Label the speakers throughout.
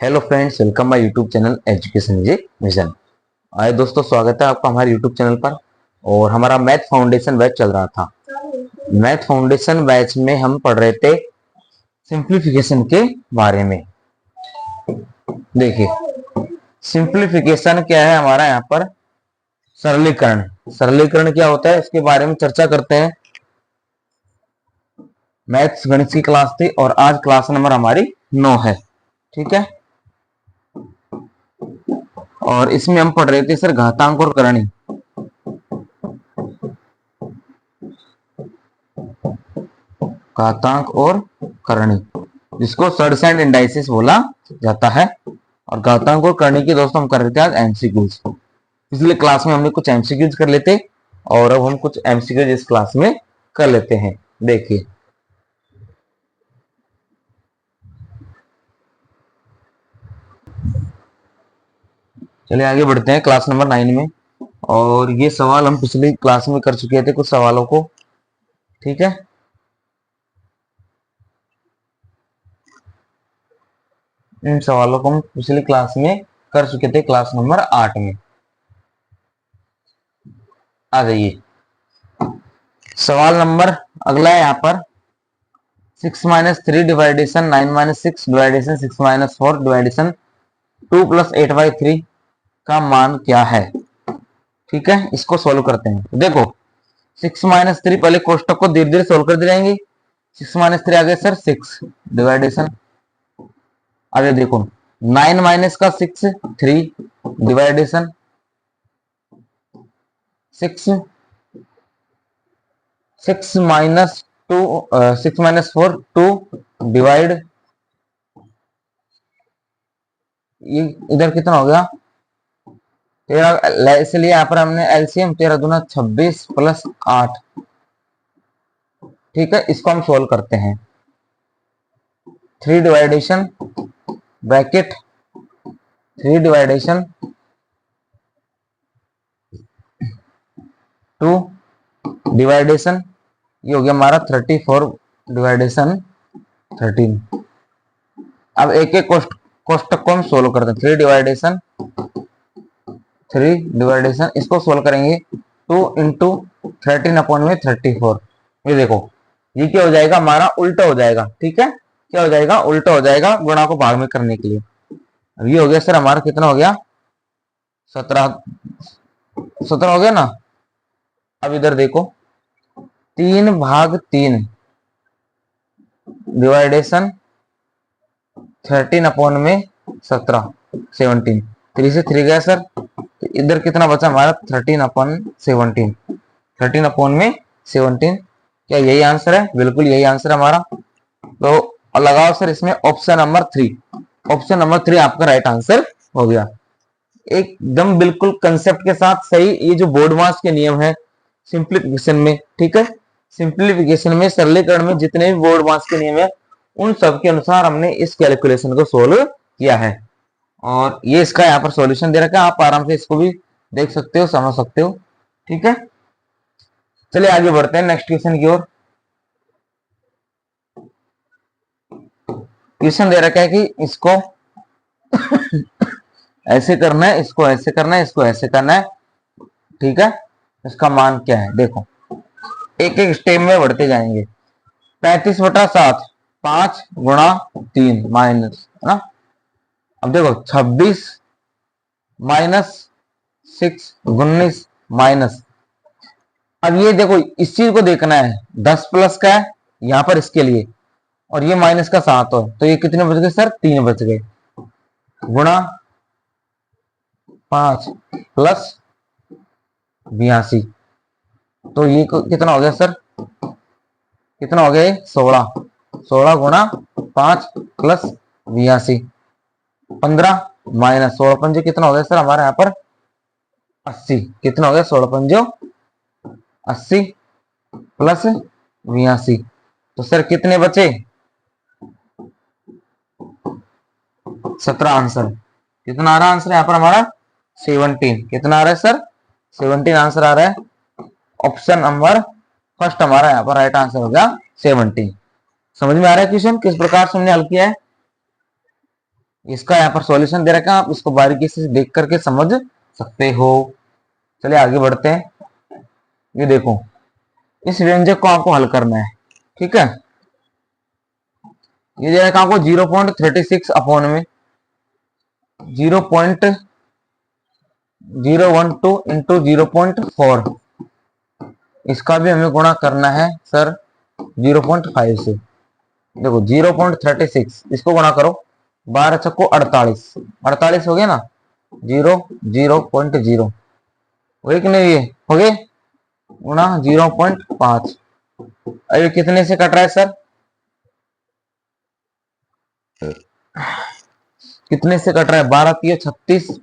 Speaker 1: Hello friends, welcome my YouTube channel education vision. आए दोस्तों, स्वागत है आपका हमारे यूट्यूब चैनल पर। और हमारा मैथ फाउंडेशन बैच चल रहा था। मैथ फाउंडेशन बैच में हम पढ़ रहे थे सिंप्लीफिकेशन के बारे में। देखिए, सिंप्लीफिकेशन क्या है हमारा यहाँ पर, सरलीकरण। सरलीकरण क्या होता है इसके बारे में चर्चा करते हैं। मैथ्स गणित की क्लास थी और आज क्लास नंबर हमारी 9 है। ठीक है, और इसमें हम पढ़ रहे थे सर घातांक और करणी। घातांक और करणी, जिसको सर्ट्स एंड इंडाइसिस बोला जाता है। और घातांक और करणी की दोस्तों हम कर रहे थे आज एमसीक्यूज। पिछले क्लास में हमने कुछ एमसीक्यूज कर लेते और अब हम कुछ एमसीक्यूज इस क्लास में कर लेते हैं। देखिए, चलिए आगे बढ़ते हैं क्लास नंबर 9 में। और ये सवाल हम पिछली क्लास में कर चुके थे कुछ सवालों को। ठीक है, इन सवालों को हम पिछली क्लास में कर चुके थे, क्लास नंबर 8 में। आ जाइए, सवाल नंबर अगला है यहाँ पर 6-3 डिवाइडेशन 9-6 डिवाइडेशन 6-4 डिवाइडेशन 2+8/3 का मान क्या है। ठीक है, इसको सोल्व करते हैं। तो देखो, 6-3 पहले कोष्टक को धीरे धीरे सोल्व कर दे जाएंगे। 6-3 आगे सर 6 डिवाइडेशन, आगे देखो 9 माइनस का 6 3 डिवाइडेशन 6 6-4 2 डिवाइड, ये इधर कितना हो गया 13। इसलिए यहाँ पर हमने एलसीएम 13 दूना 26 प्लस 8। ठीक है, इसको हम सोल्व करते हैं। 3 डिवाइडेशन ब्रैकेट 3 डिवाइडेशन 2 डिवाइडेशन, ये हो गया हमारा 34 डिवाइडेशन 13। अब एक एक कोष्टक को हम सोल्व करते हैं। 3 डिवाइडेशन इसको सोल्व करेंगे 2 इंटू 13/34। ये देखो, ये क्या हो जाएगा हमारा, उल्टा हो जाएगा। ठीक है, क्या हो जाएगा, उल्टा हो जाएगा गुणा को भाग में करने के लिए। अब ये हो गया सर हमारा, कितना हो गया 17 हो गया ना। अब इधर देखो 3/3 डिवाइडेशन 13/17 17। 3 से 3 गया सर, तो इधर कितना बचा हमारा 13/17 13/17। क्या यही आंसर है? बिल्कुल यही आंसर है हमारा। तो लगाओ सर इसमें ऑप्शन नंबर 3। ऑप्शन नंबर 3 आपका राइट आंसर हो गया, एकदम बिल्कुल कंसेप्ट के साथ सही। ये जो बोर्ड मास के नियम है सिंप्लीफिकेशन में, ठीक है, सिंप्लीफिकेशन में सरलीकरण में जितने भी बोर्ड मास के नियम है उन सब के अनुसार हमने इस कैलकुलेशन को सोल्व किया है। और ये इसका यहाँ पर सॉल्यूशन दे रखा है, आप आराम से इसको भी देख सकते हो, समझ सकते हो। ठीक है, चलिए आगे बढ़ते हैं नेक्स्ट क्वेश्चन की ओर। क्वेश्चन दे रखा है कि इसको ऐसे करना है, इसको ऐसे करना है, इसको ऐसे करना है। ठीक है, इसका मान क्या है देखो, एक एक स्टेप में बढ़ते जाएंगे। 35/7 5 गुणा 3 माइनस, है ना। अब देखो 26 माइनस 6 19 माइनस। अब ये देखो इस चीज को देखना है, 10 प्लस का है यहां पर इसके लिए, और ये माइनस का 7 हो, तो ये कितने बच गए सर, 3 बच गए। गुणा 5 प्लस 82, तो ये कितना हो गया सर, कितना हो गया 16। 16 गुणा 5 प्लस 82 15 माइनस 16 पंजे कितना हो गया सर हमारे यहाँ पर 80। कितना हो गया 16 पंजो 80 प्लस 82, तो सर कितने बचे 17 आंसर। कितना आ रहा आंसर यहाँ पर हमारा 17। कितना आ रहा है सर 17 आंसर आ रहा है। ऑप्शन नंबर फर्स्ट हमारा यहाँ पर राइट आंसर हो गया 17। समझ में आ रहा है क्वेश्चन किस प्रकार से हमने हल किया है। इसका यहाँ पर सॉल्यूशन दे रखा है, आप इसको बारीकी से देख करके समझ सकते हो। चलिए आगे बढ़ते हैं। ये देखो, इस व्यंजक को आपको हल करना है, ठीक है। ये दे रखा आपको 0.36 अपॉन में 0.012 इंटू 0.4, इसका भी हमें गुणा करना है सर 0.5 से। देखो 0.36 इसको गुणा करो, 12 छक्को 48, 48 हो गया ना, 0.0 हो गए कि नहीं, ये हो गए गुणा 0.5। अरे कितने से कट रहा है सर, कितने से कट रहा है, 12 3 36,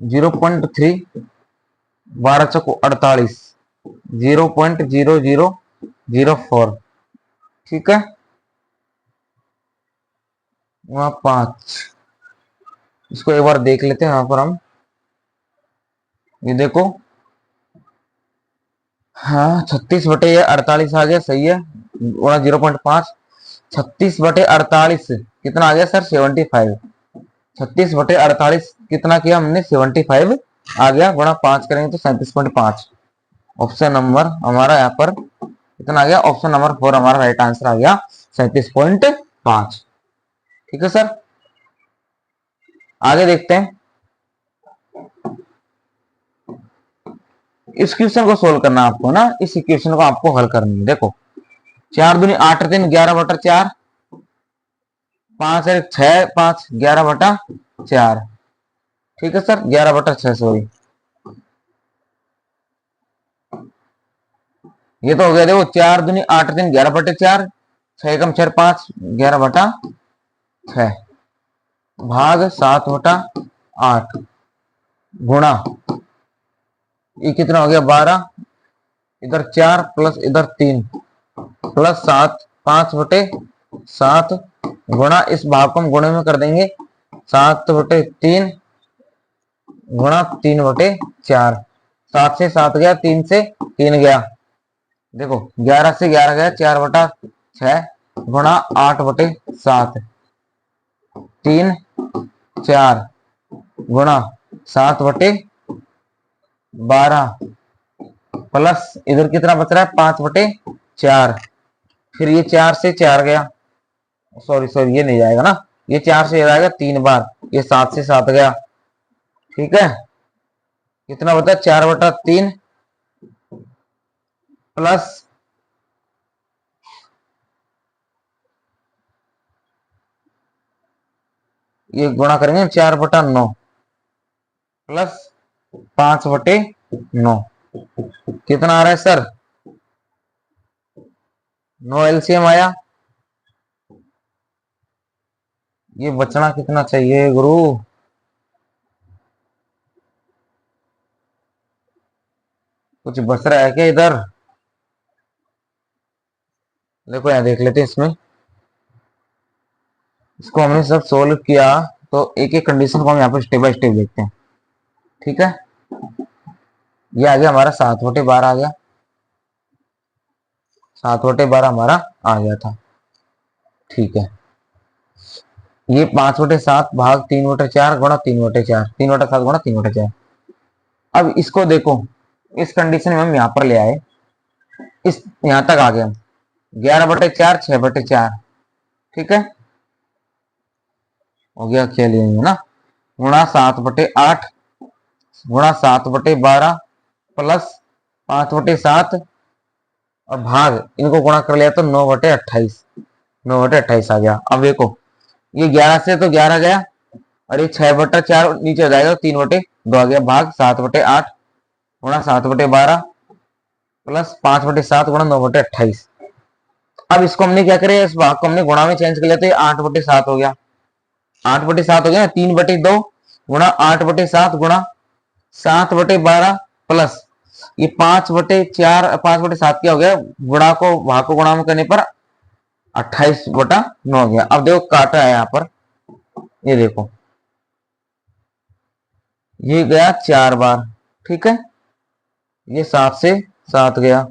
Speaker 1: 0.3, 12 चौको 48, 0.0004, ठीक है। वहां 5, इसको एक बार देख लेते हैं। यहाँ पर हम ये देखो, हाँ 36/48 आ गया, सही है, गुणा 0.5, 36/48 कितना आ गया सर 75, 36/48 कितना किया हमने 75 आ गया, गुणा 5 करेंगे तो 37.5। ऑप्शन नंबर हमारा यहाँ पर कितना आ गया, ऑप्शन नंबर 4 हमारा राइट आंसर आ गया 37.5, ठीक है सर। आगे देखते हैं, इस क्वेश्चन को सोल्व करना आपको ना, इस इक्वेशन को आपको हल करनी है। देखो 4 दूनी 8 3 11/4, 5 1 6 5 11/4, ठीक है सर, 11/6 सॉरी, ये तो हो गया। देखो 4 दूनी 8 3 11/4, 6 कम 4 5 11/6 भाग 7/8 गुणा, ये कितना हो गया 12, इधर 4 प्लस इधर 3 प्लस 7, 5/7 गुणा, इस भाग को हम गुणे में कर देंगे, 7/3 गुणा 3/4, 7 से 7 गया, 3 से 3 गया, देखो 11 से 11 गया, 4/6 गुणा 8/7, 3 4 गुणा 7/12 प्लस इधर कितना बच रहा है 5/4, फिर ये 4 से 4 गया, सॉरी सॉरी ये नहीं जाएगा ना, ये 4 से जाएगा 3 बार, ये 7 से 7 गया, ठीक है। कितना बचा 4/3 प्लस ये गुणा करेंगे 4/9 प्लस 5/9, कितना आ रहा है सर, 9 एलसीएम आया, ये बचना कितना चाहिए गुरु, कुछ बच रहा है क्या इधर, देखो यहाँ देख लेते हैं, इसमें इसको हमने सब सोल्व किया, तो एक एक कंडीशन को हम यहाँ पर स्टेप बाय स्टेप देखते हैं, ठीक है। ये आ गया हमारा 7/12 आ गया, 7/12 हमारा आ गया था, ठीक है। ये 5/7 भाग 3/4 गुणा 3/4, 3/7 गुणा 3/4। अब इसको देखो, इस कंडीशन में हम यहाँ पर ले आए, इस यहाँ तक आ गए हम, 11/4 6/4, ठीक है, हो गया, खेल ना, गुणा 7/8 गुणा 7/12 प्लस 5/7 और भाग, इनको गुणा कर लिया तो 9/28, 9/28 आ गया। अब देखो ये 11 से तो 11 गया, और ये 6/4 नीचे हो जाएगा, 3/2 आ गया, भाग 7/8 गुणा 7/12 प्लस 5/7 गुणा 9/28। अब इसको हमने क्या करे, इस भाग को हमने गुणा में चेंज कर लिया, तो ये 8/7 हो गया, 8/7 हो गया, 3/2 गुणा 8/7 गुणा 7/12 प्लस ये 5/4, 5/7 क्या हो गया, गुणा को भाग को गुणा में करने पर 28/9 हो गया। अब देखो काटा है यहाँ पर, ये देखो ये गया 4 बार, ठीक है, ये 7 से 7 गया,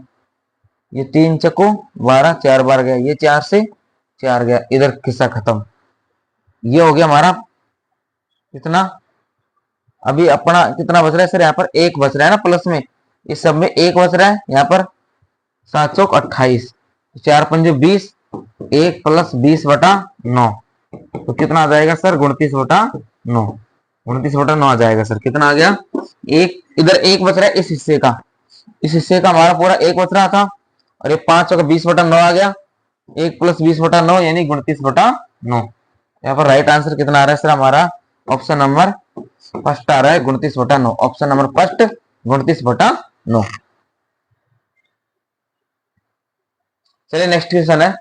Speaker 1: ये 3 चको 12, 4 बार गया, ये 4 से 4 गया, इधर किस्सा खत्म। ये हो गया हमारा कितना, अभी अपना कितना बच रहा है सर, यहाँ पर एक बच रहा है ना प्लस में, इस सब में एक बच रहा है यहाँ पर, 728, 4×5 = 20, 1+20/9, तो कितना आ जाएगा सर, 29/9, 29/9 आ जाएगा सर। कितना आ गया, एक इधर एक बच रहा है इस हिस्से का, इस हिस्से का हमारा पूरा एक बच रहा था, और ये 5×20/9 आ गया, 1+20/9 यानी 29/9। यहाँ पर राइट आंसर कितना आ रहा है सर हमारा, ऑप्शन नंबर फर्स्ट आ रहा है, 29/9, ऑप्शन नंबर फर्स्ट 29/9। चलिए नेक्स्ट क्वेश्चन है,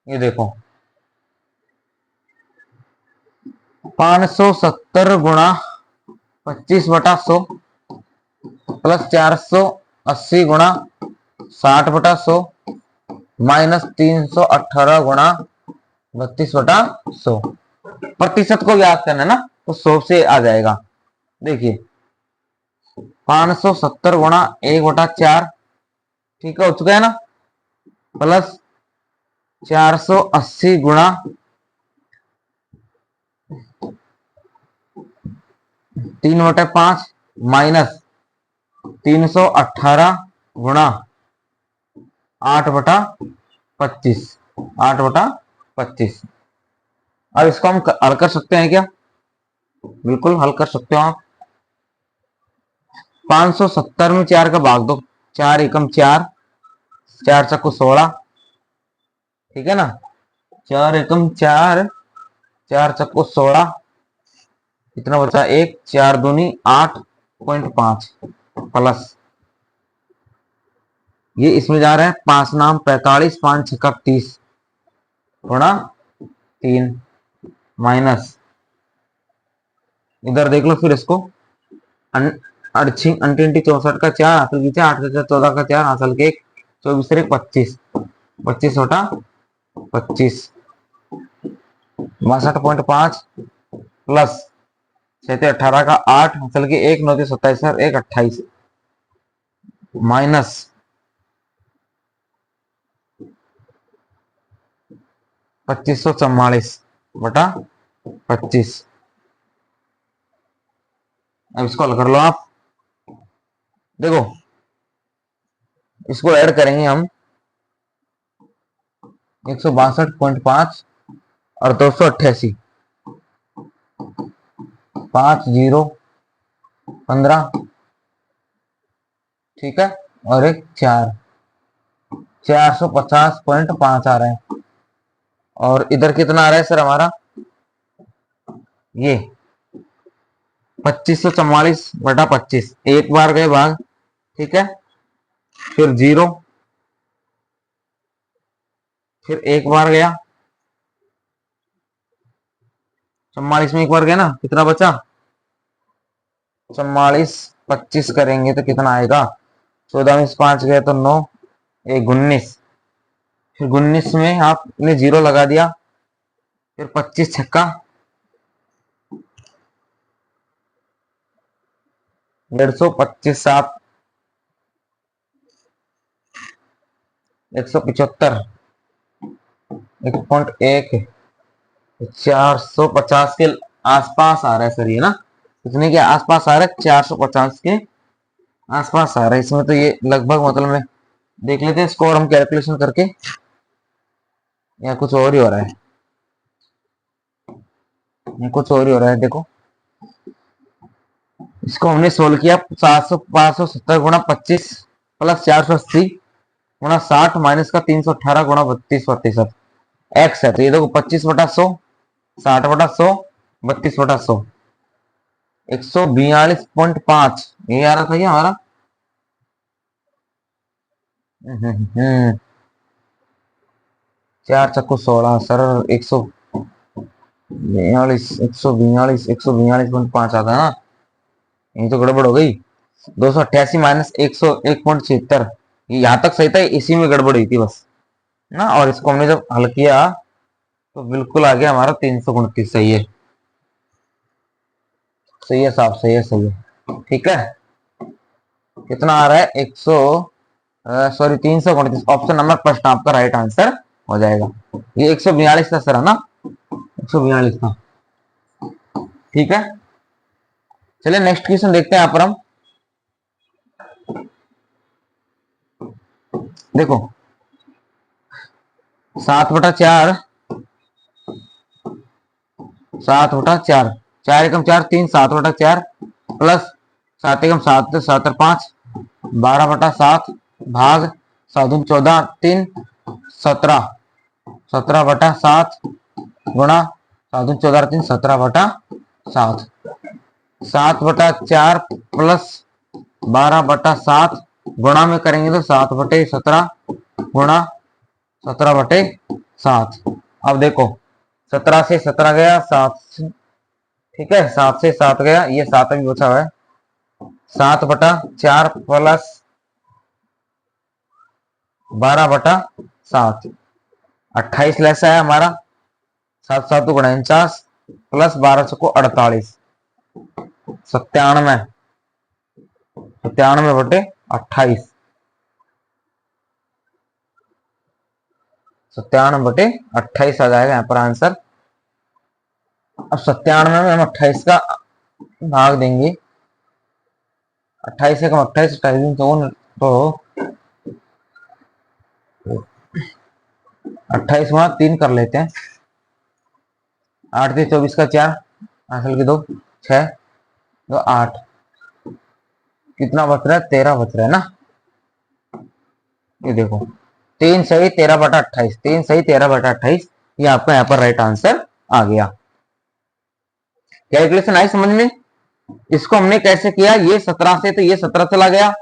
Speaker 1: ये देखो 570 गुणा 25/100 प्लस 480 गुणा 60/100 माइनस 318 गुणा 32/100, प्रतिशत को याद करना है ना, तो 100 से आ जाएगा। देखिए 570 गुणा 1/4, ठीक है हो चुका है ना, प्लस 480 गुणा 3/5 माइनस 318 गुणा 8/25, 8/25। अब इसको हम हल कर सकते हैं क्या, बिल्कुल हल कर सकते हो आप। 570 में 4 का भाग दो, 4 एकम 4, 4 चक्कू 16, ठीक है ना, 4 एकम 4, 4 चक्कू 16, कितना बचा, 1, 4 दूनी 8.5 प्लस ये इसमें जा रहा है 5 नाम 45, 5 छक्का 30 गुणा 3 माइनस, इधर देख लो फिर इसको, अड़छिंग अंटी 64 का 4 हासिल की 4, 8 का 14 का 4 हासिल के 1, 24 से 25, 25/25, 62.5 प्लस 18 का 8 हासिल के 1, 9 27 सर 1 28 माइनस 2544/25। अब इसको हल कर लो आप, देखो इसको ऐड करेंगे हम 162.5 और 288, 5 0 15, ठीक है, और एक 4, 450.5 आ रहा है, और इधर कितना आ रहा है सर हमारा, ये 2544/25, एक बार गए भाग, ठीक है, फिर 0, फिर एक बार गया, 44 में एक बार गया ना, कितना बचा, 44 25 करेंगे तो कितना आएगा, 14 में 5 गए तो 9, 1 19, फिर 19 में आपने 0 लगा दिया, फिर 25 छक्का 150, 25 7 175, 1.1, 450 के आसपास आ रहा है सर, ये ना कितने के आसपास आ रहा है, 450 के आसपास आ रहा है इसमें, तो ये लगभग मतलब में देख लेते हैं स्कोर हम कैलकुलेशन करके, या कुछ और ही हो रहा है, या कुछ और ही हो रहा है। देखो इसको हमने सोल्व किया, 570 गुणा 25 प्लस 480 गुणा 60 माइनस का 318 गुणा 32/100 एक्स है, तो ये देखो 25/100, 60/100, 32/100, 142.5 ये आ रहा था क्या हमारा, हम्म 4 चक्कू 16 सर, 142, आता है ना, ये तो गड़बड़ हो गई, 288 माइनस 101.76, यहाँ तक सही था, इसी में गड़बड़ हुई थी बस ना, और इसको हमने जब हल किया तो बिल्कुल आ गया हमारा 329, सही है, सही है साहब, सही है, सही है, ठीक है। कितना आ रहा है, 329, ऑप्शन नंबर फर्स्ट आपका राइट आंसर हो जाएगा। ये 142 था सर, है ना, 142 का। ठीक है, चलिए नेक्स्ट क्वेश्चन देखते हैं। यहाँ पर हम देखो 7/4, 7/4, 4 × 4 3, 7/4 प्लस 7 × 7 7 × 5 12/7 भाग 7 × 14 3 17, 17/7 गुणा 7 × 14 3 17/7, 7/4 प्लस 12/7 गुणा में करेंगे तो 7/17 गुणा 17/7। अब देखो 17 से 17 गया, 7 से, ठीक है, 7 से 7 गया, ये 7 अभी बचा हुआ है। 7/4 प्लस 12/7 28 लेस है हमारा। 7 7 49 प्लस 12 को 48, 97, 97/28, 97/28 आ जाएगा यहाँ पर आंसर। अब 97 में हम 28 का भाग देंगे, 28 से कम 28, 28 तो 28 वहां 3 कर लेते हैं। 8 से 24 का 4, हासिल के 2 6 2 8, कितना बच रहा है? 13 बच रहा है ना। ये देखो 3 सही 13/28, 3 सही 13/28, ये आपका यहाँ पर राइट आंसर आ गया। कैलकुलेशन आई समझ में? इसको हमने कैसे किया? ये 17 से तो ये 17 चला गया,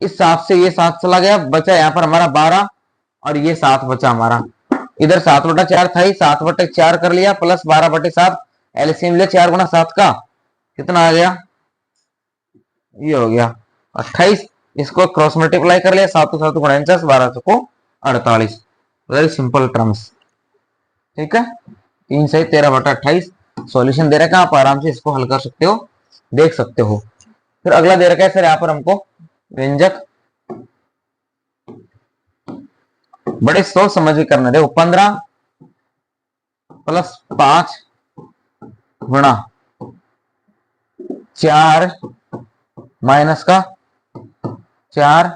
Speaker 1: इस 7 से ये 7 चला गया, बचा यहाँ पर हमारा 12 और ये 7 बचा हमारा। इधर 7/4 था ही, 7/4 कर लिया प्लस 12/7, एलसीएम लिया 4 × 7 का, कितना आ गया? ये हो गया 28। इसको क्रॉस मल्टीप्लाई कर लिया, 7 7 49, 12 को 48। Very simple terms. ठीक है, 3 से 13/28 सॉल्यूशन दे रखा है, आप आराम से इसको हल कर सकते हो, देख सकते हो। फिर अगला दे रखा है सर यहाँ पर हमको व्यंजक, बड़े सोच समझ के करना। देखो 15 + 5 गुणा 4 माइनस का 4,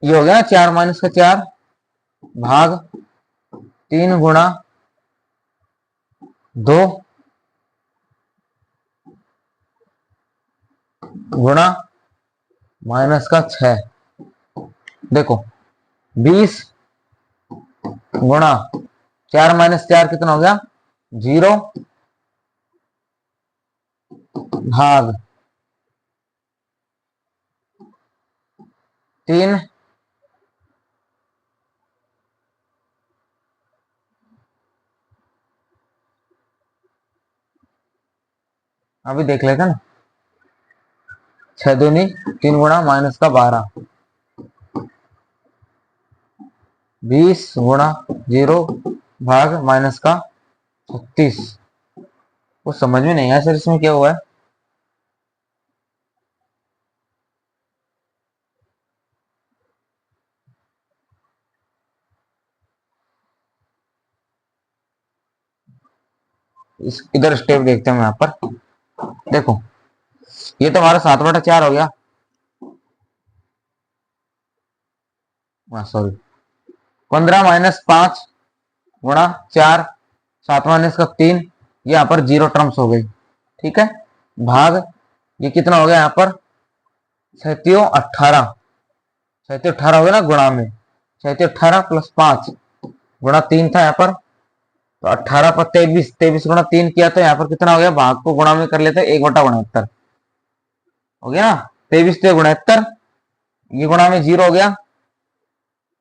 Speaker 1: ये हो गया 4 - 4 भाग 3 गुणा 2 गुणा -6। देखो 20 गुणा 4 - 4 कितना हो गया? 0 भाग 3 अभी देख लेते ना, 6 दूनी 3 गुणा -12, 20 गुणा 0 भाग -36। कुछ समझ में नहीं आया सर इसमें क्या हुआ है? इधर स्टेप देखते हैं यहाँ पर। देखो ये तो हमारा 7/4 हो गया, सॉरी 15 - 5 गुणा 4, 7 - 3, यहाँ पर 0 टर्म्स हो गई। ठीक है, भाग ये कितना हो गया यहाँ पर? 37 18 हो गया ना गुणा में, 37 + 5 गुणा 3 था यहाँ पर, तो 18 पर 23, 23 गुणा 3 किया तो यहाँ पर कितना हो गया? भाग को गुणा में कर लेते हैं, 1/69 हो गया ना। 23 से 69, ये गुणा में 0 हो गया,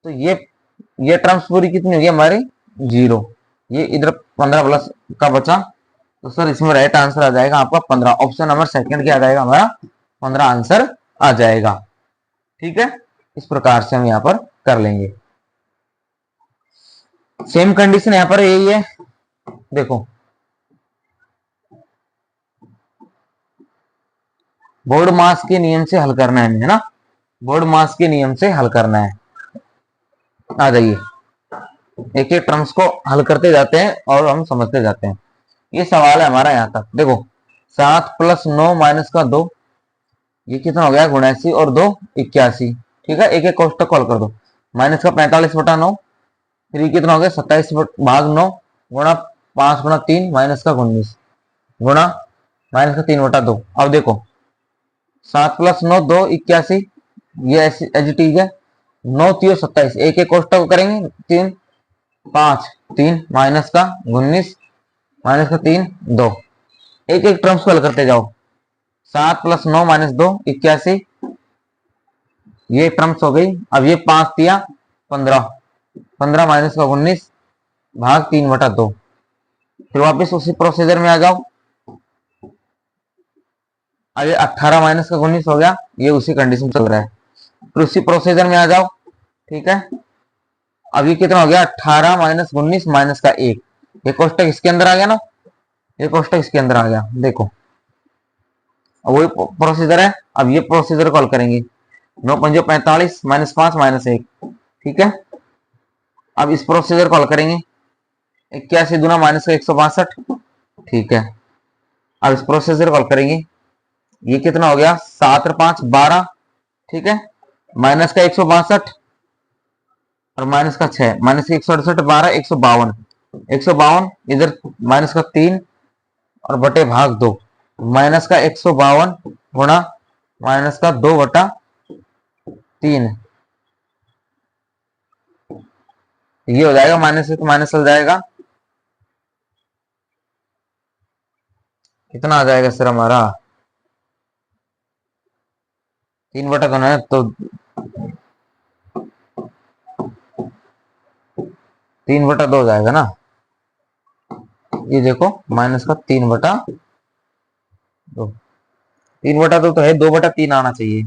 Speaker 1: तो ये टर्म्स पूरी कितनी होगी हमारी? 0। ये इधर 15 प्लस का बचा, तो सर इसमें राइट आंसर आ जाएगा आपका 15। ऑप्शन नंबर सेकंड क्या आ जाएगा हमारा? 15 आंसर आ जाएगा। ठीक है, इस प्रकार से हम यहाँ पर कर लेंगे। सेम कंडीशन यहाँ पर यही है। देखो बोर्ड मास के नियम से हल करना है ना, बोर्ड मास के नियम से हल करना है। आ जाइए एक एक टर्म्स को हल करते जाते हैं और हम समझते जाते हैं। ये सवाल है हमारा यहाँ तक। देखो 7 + 9 - 2, ये कितना हो गया 79 और 2 81। ठीक है, एक एक कोष्टक कॉल कर दो। माइनस का 45/9, फिर ये कितना हो गया 27/9 गुणा 5/3 माइनस का 19 गुणा माइनस का 3/2। अब देखो 7 + 9 2 81, ये एज इट इज है। 9 3 27, एक एक कोष्टक करेंगे 3 5 3 माइनस का 19 माइनस का 3 2, एक एक टर्म्स को हल करते जाओ। 7 + 9 - 2 81, ये टर्म्स हो गई। अब ये 5 दिया 15, 15 माइनस का 19 भाग 3/2। फिर वापस उसी प्रोसीजर में आ जाओ। अब ये 18 माइनस का 19 हो गया, ये उसी कंडीशन चल रहा है। फिर उसी प्रोसीजर में आ जाओ। ठीक है, अब ये कितना हो गया 18 माइनस 19 माइनस का 1, ये कोष्टक इसके अंदर आ गया ना, ये कोष्टक इसके अंदर आ गया। देखो वही प्रोसीजर है। अब ये प्रोसीजर कॉल करेंगे। 9 पंजे 45 -5 -1। ठीक है, अब इस प्रोसीजर कॉल करेंगे। 81 दूना माइनस का 162। ठीक है, अब इस प्रोसीजर कॉल करेंगे। ये कितना हो गया 7 और 5 12। ठीक है, माइनस का 162 और माइनस का 6, माइनस का 168 12 152, 152 इधर माइनस का 3 और बटे भाग 2, माइनस का 152 गुणा माइनस का 2/3, ये हो जाएगा माइनस से तो माइनस हो जाएगा। कितना आ जाएगा सर हमारा 3/2 है तो 3/2 हो जाएगा ना। ये देखो माइनस का 3/2, 3/2 तो है, 2/3 आना चाहिए।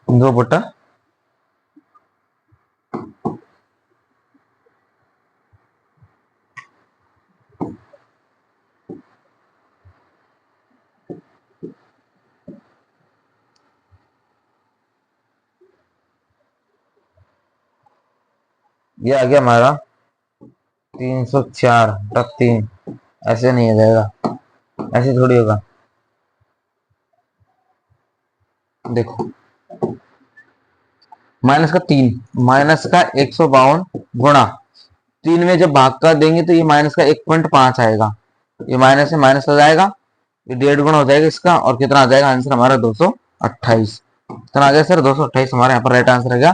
Speaker 1: दो बटा ये आ गया हमारा 304/3। ऐसे नहीं आ जाएगा, ऐसे थोड़ी होगा। देखो माइनस का 3 माइनस का 152 गुणा 3 में जब भाग का देंगे तो ये माइनस का 1.5 आएगा, ये माइनस से माइनस हो जाएगा, ये 1.5 गुना हो जाएगा इसका, और कितना आ जाएगा आंसर हमारा 228। कितना आ गया सर 228 हमारा यहाँ पर राइट आंसर है। गया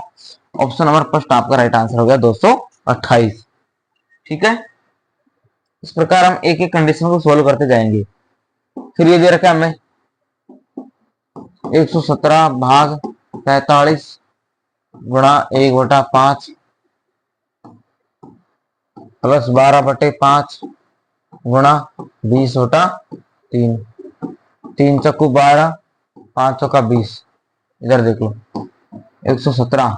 Speaker 1: ऑप्शन नंबर फर्स्ट आपका राइट आंसर हो गया 228। ठीक है, इस प्रकार हम एक एक कंडीशन को सोल्व करते जाएंगे। फिर ये दे रखा है हमें 117 भाग 45 गुणा 1/5 प्लस 12/5 गुणा 20/3, 3 चक्कू 12 5 चौका 20। इधर देख लो 117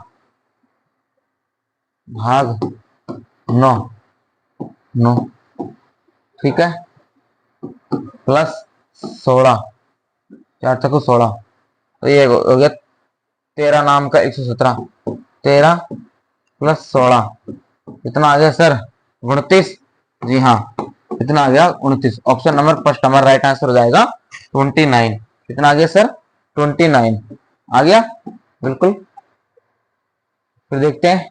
Speaker 1: भाग 9 9। ठीक है, प्लस 16, 4 चक्कू 16, तो ये हो गया 13 नाम का 117, 13 प्लस 16 कितना आ गया सर 29। जी हाँ, कितना आ गया 29। ऑप्शन नंबर फर्स्ट हमारा राइट आंसर हो जाएगा 29। कितना आ गया सर 29 आ गया बिल्कुल। फिर देखते हैं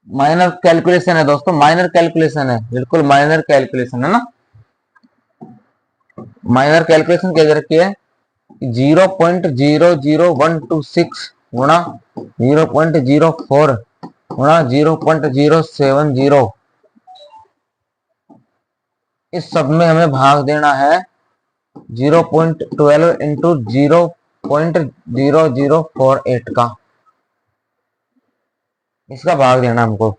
Speaker 1: माइनर कैलकुलेशन है दोस्तों, माइनर कैलकुलेशन है, बिल्कुल माइनर कैलकुलेशन है ना। माइनर कैलकुलेशन क्या रखी है 0.00126 गुणा 0.04 गुणा 0.070, इस सब में हमें भाग देना है 0.12 इंटू 0.0048 का, इसका भाग देना हमको।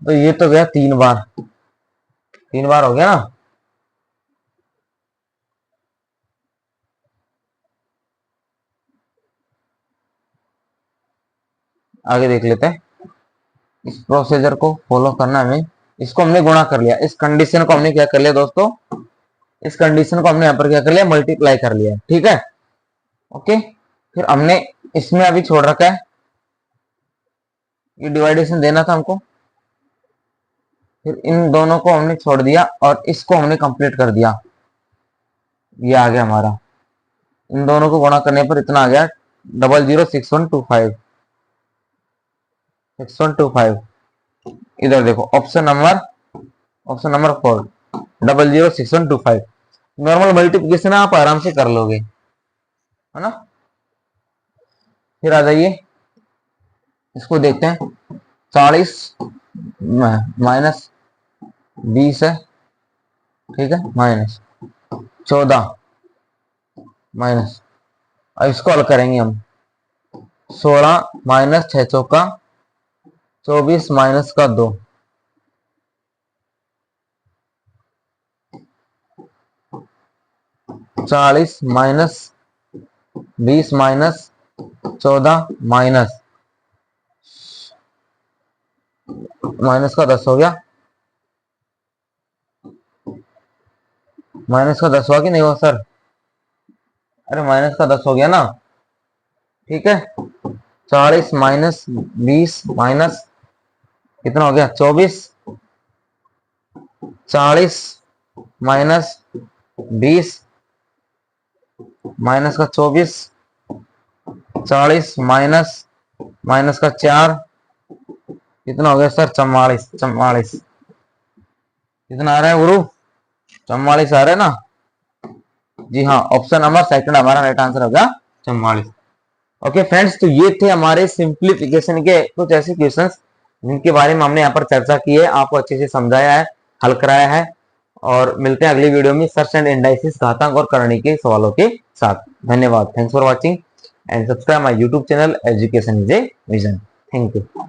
Speaker 1: तो ये तो गया 3 बार, 3 बार हो गया ना। आगे देख लेते हैं। इस प्रोसीजर को फॉलो करना हमें। इसको हमने गुणा कर लिया, इस कंडीशन को हमने क्या कर लिया दोस्तों, इस कंडीशन को हमने यहाँ पर क्या कर लिया, मल्टीप्लाई कर लिया। ठीक है, ओके। फिर हमने इसमें अभी छोड़ रखा है, ये डिवाइडेशन देना था हमको, फिर इन दोनों को हमने छोड़ दिया और इसको हमने कंप्लीट कर दिया। ये आ गया हमारा, इन दोनों को गुणा करने पर इतना आ गया 006125 6125। इधर देखो ऑप्शन नंबर 4 006125। नॉर्मल मल्टीप्लिकेशन आप आराम से कर लोगे, है ना। फिर आ जाइए, इसको देखते हैं। 40 माइनस 20 है, ठीक है, माइनस 14 माइनस, अब इसको हल करेंगे हम। 16 माइनस 6 चौका 24 माइनस का 2, 40 माइनस 20 माइनस 14 माइनस का 10 हो गया। माइनस का 10 हुआ कि नहीं हुआ सर? अरे माइनस का 10 हो गया ना, ठीक है। 40 माइनस 20 माइनस कितना हो गया 24, 40 माइनस 20 माइनस का 24, 40 माइनस का 4 कितना हो गया सर 44। 44 कितना आ रहा है गुरु? 44 आ रहा है ना? जी हाँ, ऑप्शन नंबर सेकंड हमारा राइट आंसर होगा 44। ओके फ्रेंड्स, तो ये थे हमारे सिंप्लीफिकेशन के कुछ ऐसे क्वेश्चंस जिनके बारे में हमने यहाँ पर चर्चा की है, आपको अच्छे से समझाया है, हल कराया है। और मिलते हैं अगली वीडियो में सर्च एंड इंडाइसिस, घातांक और करणी के सवालों के साथ। धन्यवाद, thanks for watching and subscribe my YouTube channel education is a vision. Thank you.